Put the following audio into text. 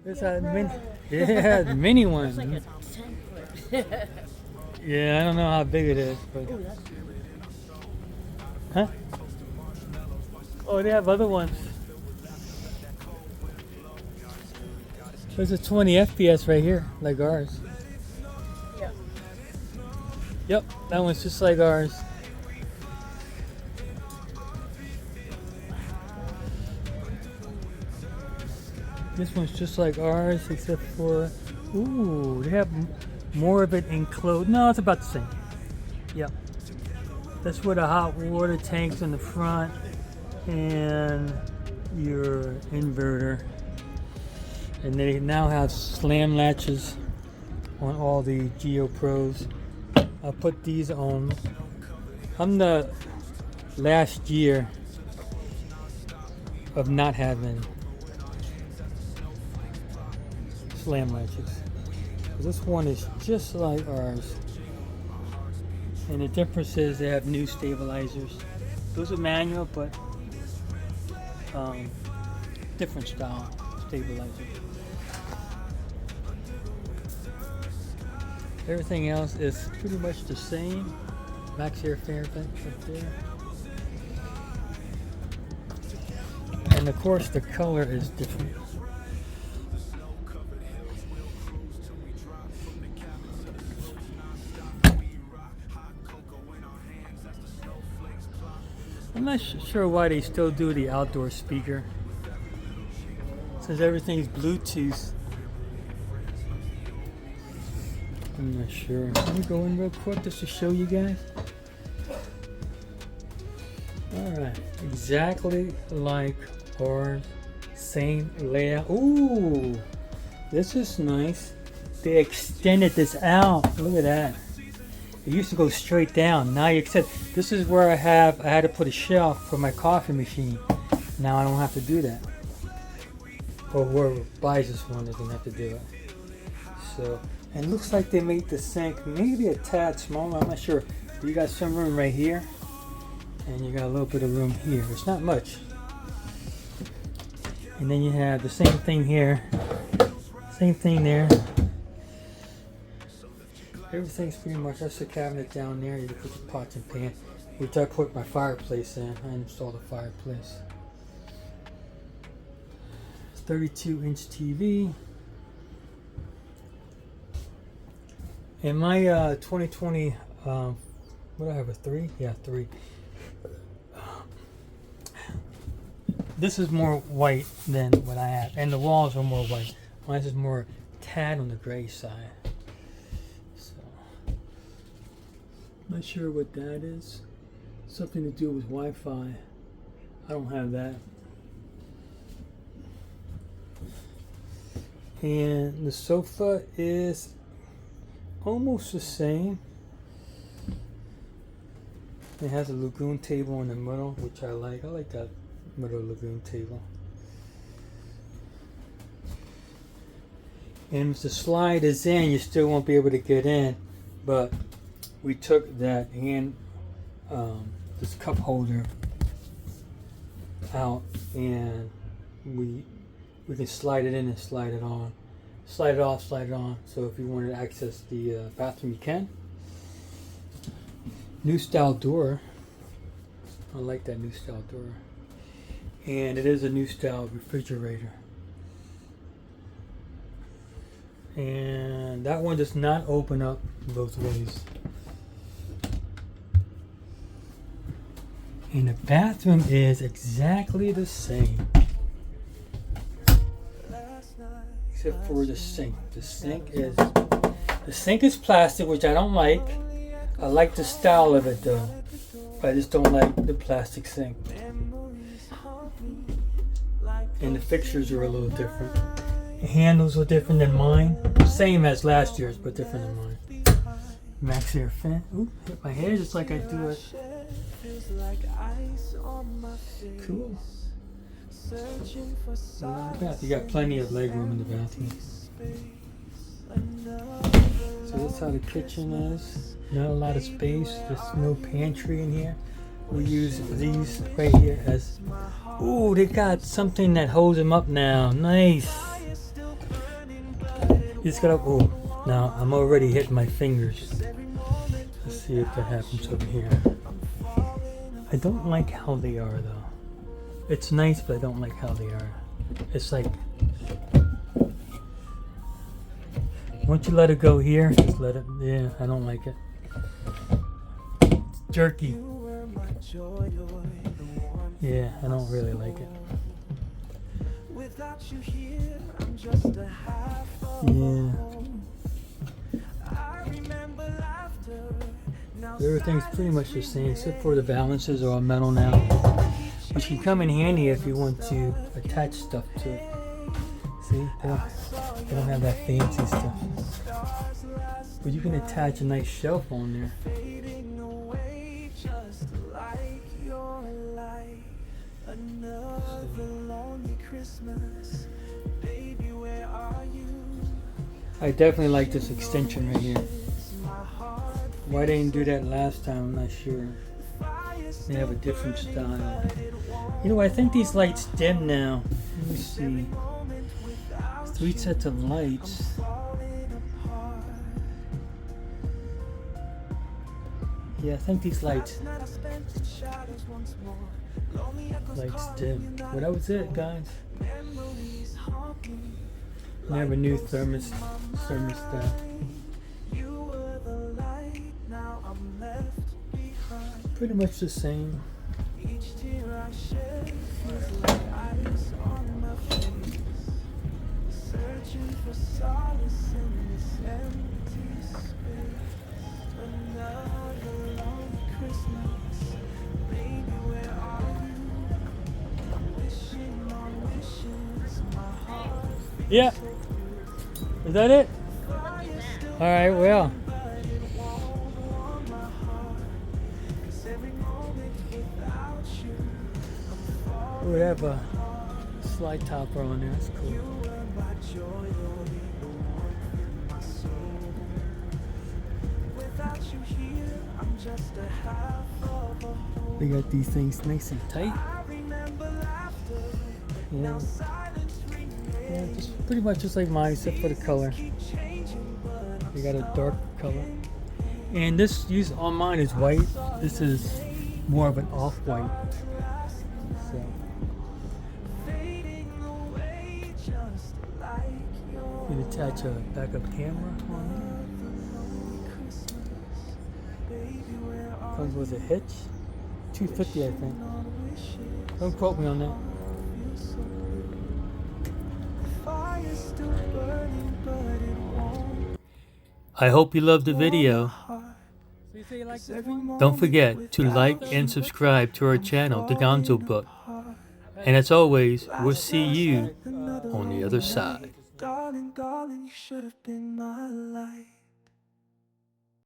There's a mini, yeah, the mini one. It's like a 10 foot. Yeah, I don't know how big it is, but. Ooh, that's Huh? Oh, they have other ones. There's a 20 FPS right here, like ours. yeah. Yep, that one's just like ours. This one's just like ours, except for, ooh, they have more of it enclosed. No, it's about the same. Yep. That's where the hot water tank's in the front and your inverter. And they now have slam latches on all the GeoPros. I put these on. I'm the last year of not having slam latches. This one is just like ours. And the difference is they have new stabilizers. Those are manual, but different style stabilizers. Everything else is pretty much the same. Max air fan vent up there. And of course the color is different. I'm not sure why they still do the outdoor speaker, since everything's Bluetooth. I'm not sure. Let me go in real quick just to show you guys. Alright, exactly like ours, same layout. Ooh, this is nice. They extended this out. Look at that. It used to go straight down. Now you accept. This is where I had to put a shelf for my coffee machine. Now I don't have to do that. Or whoever buys this one doesn't have to do it. So, and it looks like they made the sink maybe a tad smaller. I'm not sure. You got some room right here, and you got a little bit of room here. It's not much. And then you have the same thing here. Same thing there. Everything's pretty much, that's the cabinet down there. You can put your pots and pans, which I put my fireplace in. I installed a fireplace. It's 32-inch TV. And my 2020, what do I have, a 3? Yeah, 3. This is more white than what I have. And the walls are more white. Mine is more tan on the gray side. Not sure what that is. Something to do with Wi-Fi. I don't have that. And the sofa is almost the same. It has a lagoon table in the middle, which I like. I like that middle lagoon table. And if the slide is in, you still won't be able to get in, but we took that this cup holder out, and we can slide it in and slide it on, slide it off, slide it on. So if you wanted to access the bathroom, you can. New style door. I like that new style door, and it is a new style refrigerator. And that one does not open up both ways. And the bathroom is exactly the same, except for the sink. The sink is plastic, which I don't like. I like the style of it though. I just don't like the plastic sink. And the fixtures are a little different. The handles are different than mine. Same as last year's, but different than mine. Max air fan. Ooh, hit my hair just like I do it. Cool. You got plenty of leg room in the bathroom. So that's how the kitchen is. Not a lot of space. There's no pantry in here. We use these right here as. Ooh, they got something that holds them up now. Nice. You just gotta, oh, now I'm already hitting my fingers. Let's see if that happens over here. I don't like how they are though. It's nice, but I don't like how they are. It's like, once you let it go here, just let it, yeah, I don't like it. It's jerky. Yeah, I don't really like it. Yeah. Everything's pretty much the same except for the balances are all metal now, which can come in handy if you want to attach stuff to it. See, they don't have that fancy stuff, but you can attach a nice shelf on there. I definitely like this extension right here. Why they didn't do that last time, I'm not sure. They have a different style. You know, I think these lights dim now. Let me see. 3 sets of lights. Yeah, I think these lights dim. Well, that was it, guys. Never knew thermostat. Pretty much the same. Yeah. Is that it? All right, well. We have a slide topper on there. That's cool. We got these things nice and tight. Yeah. Yeah, just pretty much just like mine, except for the color. We got a dark color, and this use on mine is white. This is more of an off-white. So. You attach a backup camera on there. Comes with a hitch. $250, I think. Don't quote me on that. I hope you loved the video. Don't forget to like and subscribe to our channel, The Gonzo Book. And as always, we'll see you on the other side. Darling, darling, you should have been my light.